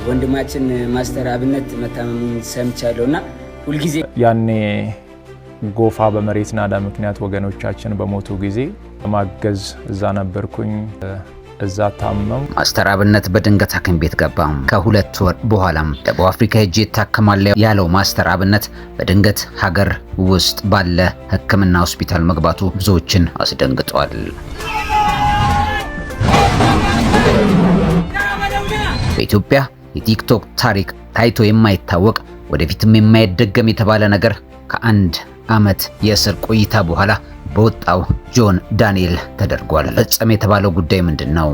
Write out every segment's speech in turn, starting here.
ወንድማችን ማስተር አብነት መታመሙን ሰምቻለሁና ሁልጊዜ ያኔ ጎፋ በመሬት ናዳ ምክንያት ወገኖቻችን በሞቱ ጊዜ ማገዝ እዛ ነበርኩኝ። እዛ ታመም ማስተር አብነት በድንገት ሐኪም ቤት ገባ። ከሁለት ወር በኋላም ደቡብ አፍሪካ ሄጄ ታከማለ ያለው ማስተር አብነት በድንገት ሀገር ውስጥ ባለ ሕክምና ሆስፒታል መግባቱ ብዙዎችን አስደንግጧል። በኢትዮጵያ የቲክቶክ ታሪክ ታይቶ የማይታወቅ ወደፊትም የማይደገም የተባለ ነገር ከአንድ ዓመት የእስር ቆይታ በኋላ በወጣው ጆን ዳንኤል ተደርጓል። ፈጸመ የተባለው ጉዳይ ምንድነው?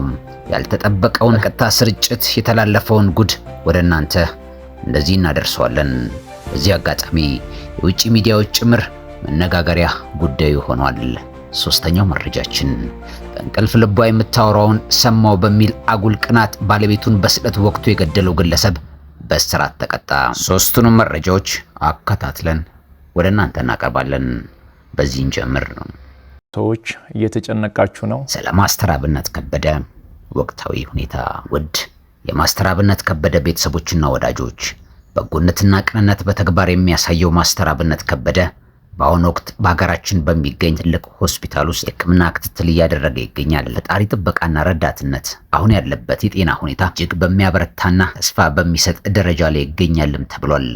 ያልተጠበቀውን ቀጥታ ስርጭት የተላለፈውን ጉድ ወደ እናንተ እንደዚህ እናደርሰዋለን። በዚህ አጋጣሚ የውጭ ሚዲያዎች ጭምር መነጋገሪያ ጉዳዩ ሆኗል። ሶስተኛው መረጃችን በእንቅልፍ ልቧ የምታወራውን ሰማው በሚል አጉል ቅናት ባለቤቱን በስለት ወቅቱ የገደለው ግለሰብ በእስራት ተቀጣ። ሶስቱንም መረጃዎች አከታትለን ወደ እናንተ እናቀርባለን። በዚህን ጀምር ሰዎች እየተጨነቃችሁ ነው። ስለ ማስተር አብነት ከበደ ወቅታዊ ሁኔታ። ውድ የማስተር አብነት ከበደ ቤተሰቦችና ወዳጆች፣ በጎነትና ቅንነት በተግባር የሚያሳየው ማስተር አብነት ከበደ በአሁኑ ወቅት በሀገራችን በሚገኝ ትልቅ ሆስፒታል ውስጥ የሕክምና ክትትል እያደረገ ይገኛል። ፈጣሪ ጥበቃና ረዳትነት አሁን ያለበት የጤና ሁኔታ እጅግ በሚያበረታና ተስፋ በሚሰጥ ደረጃ ላይ ይገኛልም ተብሏል።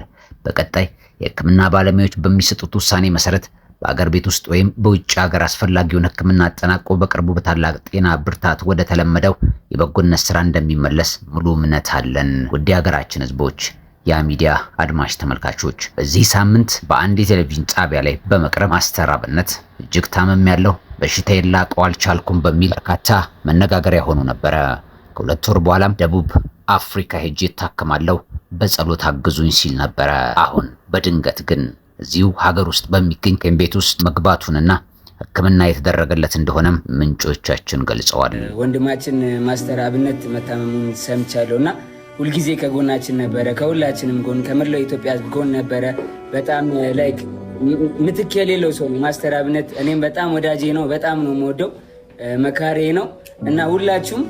በቀጣይ የሕክምና ባለሙያዎች በሚሰጡት ውሳኔ መሰረት በአገር ቤት ውስጥ ወይም በውጭ ሀገር አስፈላጊውን ሕክምና አጠናቆ በቅርቡ በታላቅ ጤና ብርታት ወደ ተለመደው የበጎነት ስራ እንደሚመለስ ሙሉ እምነት አለን። ውድ የሀገራችን ህዝቦች፣ ያ ሚዲያ አድማጭ ተመልካቾች፣ በዚህ ሳምንት በአንድ የቴሌቪዥን ጣቢያ ላይ በመቅረብ ማስተር አብነት እጅግ ታመም ያለው በሽታዬን ላቀው አልቻልኩም በሚል በርካታ መነጋገሪያ ሆኖ ነበረ። ከሁለት ወር በኋላም ደቡብ አፍሪካ ሄጄ እታከማለሁ፣ በጸሎት አግዙኝ ሲል ነበረ። አሁን በድንገት ግን እዚሁ ሀገር ውስጥ በሚገኝ ቤት ውስጥ መግባቱንና ሕክምና የተደረገለት እንደሆነም ምንጮቻችን ገልጸዋል። ወንድማችን ማስተር አብነት መታመሙን ሰምቻለሁና ሁልጊዜ ከጎናችን ነበረ፣ ከሁላችንም ጎን፣ ከመላው ኢትዮጵያ ጎን ነበረ። በጣም ላይክ ምትክ የሌለው ሰው ማስተር አብነት። እኔም በጣም ወዳጄ ነው፣ በጣም ነው የምወደው፣ መካሬ ነው እና ሁላችሁም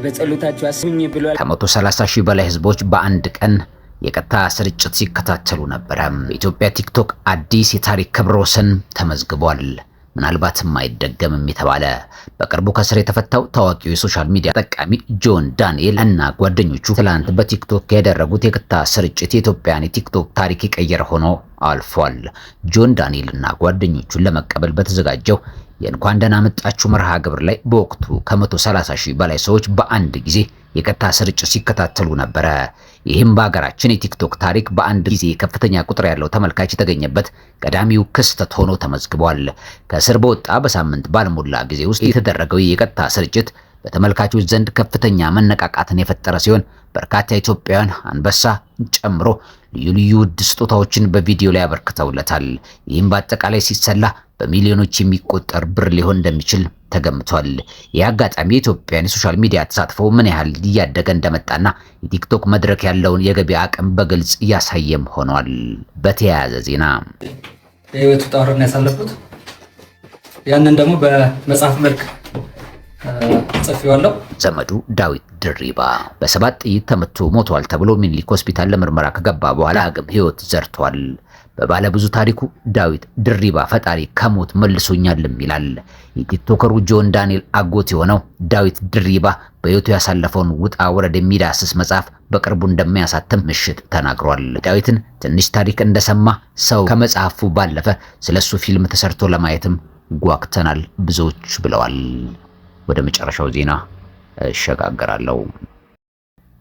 በጸሎታችሁ አስቡኝ ብሏል። ከ130 ሺህ በላይ ህዝቦች በአንድ ቀን የቀጥታ ስርጭት ሲከታተሉ ነበረ። በኢትዮጵያ ቲክቶክ አዲስ የታሪክ ክብረ ወሰን ተመዝግቧል። ምናልባትም አይደገምም የተባለ በቅርቡ ከስር የተፈታው ታዋቂው የሶሻል ሚዲያ ተጠቃሚ ጆን ዳንኤል እና ጓደኞቹ ትላንት በቲክቶክ ያደረጉት የቀጥታ ስርጭት የኢትዮጵያን የቲክቶክ ታሪክ የቀየረ ሆኖ አልፏል። ጆን ዳንኤል እና ጓደኞቹን ለመቀበል በተዘጋጀው የእንኳን ደህና መጣችሁ መርሃ ግብር ላይ በወቅቱ ከ130 ሺህ በላይ ሰዎች በአንድ ጊዜ የቀጥታ ስርጭት ሲከታተሉ ነበረ። ይህም በሀገራችን የቲክቶክ ታሪክ በአንድ ጊዜ ከፍተኛ ቁጥር ያለው ተመልካች የተገኘበት ቀዳሚው ክስተት ሆኖ ተመዝግቧል። ከእስር በወጣ በሳምንት ባልሞላ ጊዜ ውስጥ የተደረገው የቀጥታ ስርጭት በተመልካቾች ዘንድ ከፍተኛ መነቃቃትን የፈጠረ ሲሆን በርካታ ኢትዮጵያውያን አንበሳ ጨምሮ ልዩ ልዩ ውድ ስጦታዎችን በቪዲዮ ላይ አበርክተውለታል። ይህም በአጠቃላይ ሲሰላ በሚሊዮኖች የሚቆጠር ብር ሊሆን እንደሚችል ተገምቷል። ይህ አጋጣሚ የኢትዮጵያን የሶሻል ሚዲያ ተሳትፎ ምን ያህል እያደገ እንደመጣና የቲክቶክ መድረክ ያለውን የገበያ አቅም በግልጽ እያሳየም ሆኗል። በተያያዘ ዜና የህይወት ውጣ ውረድ ያሳለፉት ያንን ደግሞ በመጽሐፍ መልክ ጽፌዋለሁ። ዘመዱ ዳዊት ድሪባ በ7 ጥይት ተመቶ ሞቷል ተብሎ ሚኒሊክ ሆስፒታል ለምርመራ ከገባ በኋላ ዳግም ህይወት ዘርቷል። በባለብዙ ታሪኩ ዳዊት ድሪባ ፈጣሪ ከሞት መልሶኛልም ይላል። የቲክቶከሩ ጆን ዳንኤል አጎት የሆነው ዳዊት ድሪባ በህይወቱ ያሳለፈውን ውጣ ውረድ የሚዳስስ መጽሐፍ በቅርቡ እንደሚያሳትም ምሽት ተናግሯል። ዳዊትን ትንሽ ታሪክ እንደሰማ ሰው ከመጽሐፉ ባለፈ ስለሱ ፊልም ተሰርቶ ለማየትም ጓግተናል ብዙዎች ብለዋል። ወደ መጨረሻው ዜና እሸጋገራለሁ።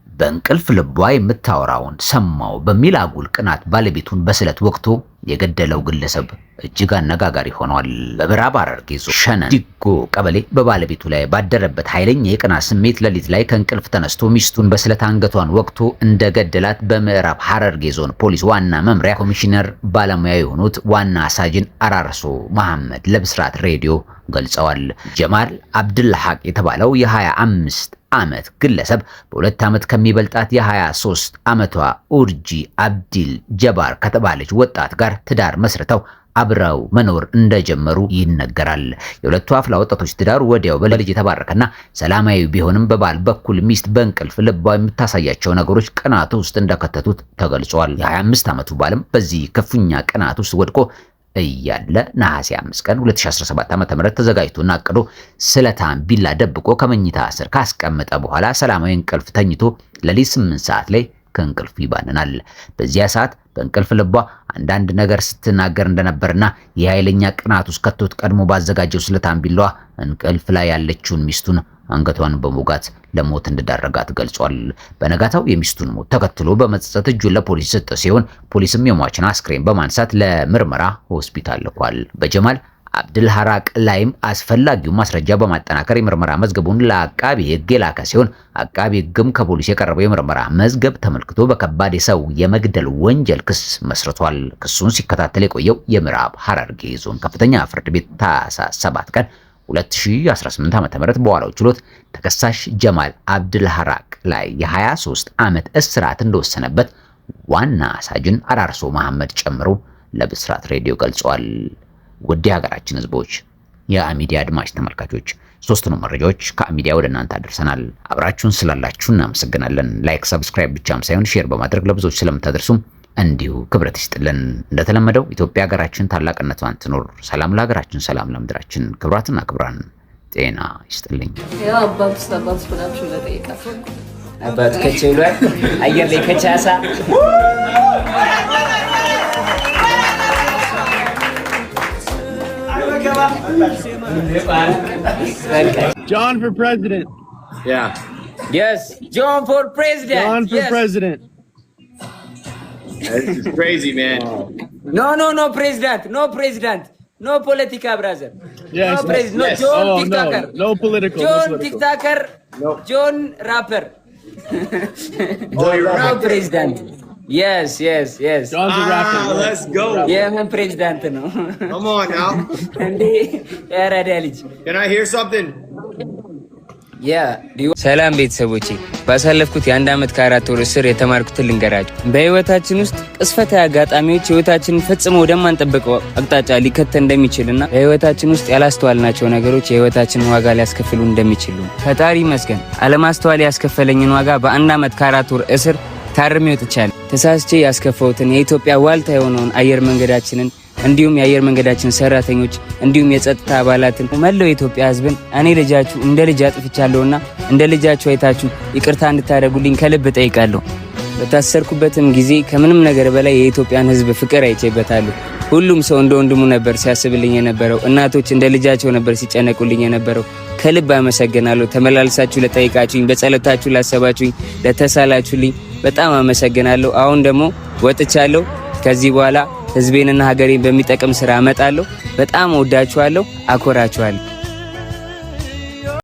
በእንቅልፍ ልቧ የምታወራውን ሰማው በሚል አጉል ቅናት ባለቤቱን በስለት ወቅቶ የገደለው ግለሰብ እጅግ አነጋጋሪ ሆኗል። በምዕራብ ሐረርጌ ዞን ሸነን ዲጎ ቀበሌ በባለቤቱ ላይ ባደረበት ኃይለኛ የቅናት ስሜት ሌሊት ላይ ከእንቅልፍ ተነስቶ ሚስቱን በስለት አንገቷን ወቅቶ እንደገደላት በምዕራብ ሐረርጌ ዞን ፖሊስ ዋና መምሪያ ኮሚሽነር ባለሙያ የሆኑት ዋና ሳጅን አራርሶ መሐመድ ለብስራት ሬዲዮ ገልጸዋል። ጀማል አብድልሐቅ የተባለው የ25 ዓመት ግለሰብ በ2 ዓመት ከሚበልጣት የ23 ዓመቷ ኡርጂ አብዲል ጀባር ከተባለች ወጣት ጋር ትዳር መስርተው አብረው መኖር እንደጀመሩ ይነገራል። የሁለቱ አፍላ ወጣቶች ትዳር ወዲያው በልጅ የተባረከና ሰላማዊ ቢሆንም በባል በኩል ሚስት በእንቅልፍ ልቧ የምታሳያቸው ነገሮች ቅናት ውስጥ እንደከተቱት ተገልጿል። የ25 ዓመቱ ባልም በዚህ ክፉኛ ቅናት ውስጥ ወድቆ እያለ ነሐሴ 5 ቀን 2017 ዓ.ም ተዘጋጅቶና አቅዶ ስለታም ቢላ ደብቆ ከመኝታ ስር ካስቀመጠ በኋላ ሰላማዊ እንቅልፍ ተኝቶ ሌሊት 8 ሰዓት ላይ ከእንቅልፉ ይባንናል። በዚያ ሰዓት በእንቅልፍ ልቧ አንዳንድ ነገር ስትናገር እንደነበርና የኃይለኛ ቅናት ውስጥ ከቶት ቀድሞ ባዘጋጀው ስለታም ቢላዋ እንቅልፍ ላይ ያለችውን ሚስቱን አንገቷን በመውጋት ለሞት እንደዳረጋት ገልጿል። በነጋታው የሚስቱን ሞት ተከትሎ በመጸጸት እጁን ለፖሊስ ሰጠ ሲሆን ፖሊስም የሟችን አስክሬን በማንሳት ለምርመራ ሆስፒታል ልኳል። በጀማል አብድል ሐራቅ ላይም አስፈላጊው ማስረጃ በማጠናከር የምርመራ መዝገቡን ለአቃቢ ሕግ የላከ ሲሆን አቃቢ ሕግም ከፖሊስ የቀረበው የምርመራ መዝገብ ተመልክቶ በከባድ የሰው የመግደል ወንጀል ክስ መስርቷል። ክሱን ሲከታተል የቆየው የምዕራብ ሐረርጌ ዞን ከፍተኛ ፍርድ ቤት ታህሳስ 7 ቀን 2018 ዓ.ም በዋለው ችሎት ተከሳሽ ጀማል አብድል ሐራቅ ላይ የ23 ዓመት እስራት እንደወሰነበት ዋና ሳጅን አራርሶ መሐመድ ጨምሮ ለብስራት ሬዲዮ ገልጿል። ውድ ሀገራችን ህዝቦች፣ የአሚዲያ አድማጭ ተመልካቾች ሶስቱንም መረጃዎች ከአሚዲያ ወደ እናንተ አድርሰናል። አብራችሁን ስላላችሁ እናመሰግናለን። ላይክ፣ ሰብስክራይብ ብቻም ሳይሆን ሼር በማድረግ ለብዙዎች ስለምታደርሱም እንዲሁ ክብረት ይስጥልን። እንደተለመደው ኢትዮጵያ ሀገራችን ታላቅነቷን ትኖር። ሰላም ለሀገራችን፣ ሰላም ለምድራችን። ክብራትና ክብራን ጤና ይስጥልኝ። ያ አባቱ ብላችሁ ለጠይቃችሁ አባቱ ከቸሏል አየር ላይ ከቻሳ John for president. Yeah. Yes, John for president. John for president. This is crazy, man. No president. No president. No politica, brother. Yes. No president. Yes. No John Oh, TikToker. no political. John no political. TikToker. No. John rapper. Oh, you're No right. president. Yes. John's a rapper. Ah, let's go. Yeah, man, president no. Come on now. Can I hear something? ሰላም ቤተሰቦቼ፣ ባሳለፍኩት የ1 ዓመት ከ4 ወር እስር የተማርኩትን ልንገራችሁ። በህይወታችን ውስጥ ቅስፈታዊ አጋጣሚዎች ህይወታችንን ፈጽሞ ወደማንጠብቀው አቅጣጫ ሊከተን እንደሚችልና በህይወታችን ውስጥ ያላስተዋልናቸው ነገሮች የህይወታችንን ዋጋ ሊያስከፍሉ እንደሚችሉ ፈጣሪ ይመስገን። አለማስተዋል ያስከፈለኝን ዋጋ በ1 ዓመት ከ4 ወር እስር ታርሜ ወጥቻለሁ። ተሳስቼ ያስከፈውትን የኢትዮጵያ ዋልታ የሆነውን አየር መንገዳችንን እንዲሁም የአየር መንገዳችን ሰራተኞች እንዲሁም የጸጥታ አባላትን መላው የኢትዮጵያ ህዝብን እኔ ልጃችሁ እንደ ልጅ አጥፍቻለሁና እንደ ልጃችሁ አይታችሁ ይቅርታ እንድታደርጉልኝ ከልብ ጠይቃለሁ። በታሰርኩበትም ጊዜ ከምንም ነገር በላይ የኢትዮጵያን ህዝብ ፍቅር አይቼበታለሁ። ሁሉም ሰው እንደ ወንድሙ ነበር ሲያስብልኝ የነበረው። እናቶች እንደ ልጃቸው ነበር ሲጨነቁልኝ የነበረው። ከልብ አመሰግናለሁ። ተመላልሳችሁ ለጠይቃችሁኝ፣ በጸሎታችሁ ላሰባችሁኝ፣ ለተሳላችሁልኝ በጣም አመሰግናለሁ። አሁን ደግሞ ወጥቻለሁ። ከዚህ በኋላ ህዝቤንና ሀገሬን በሚጠቅም ስራ አመጣለሁ። በጣም ወዳችኋለሁ፣ አኮራችኋለሁ።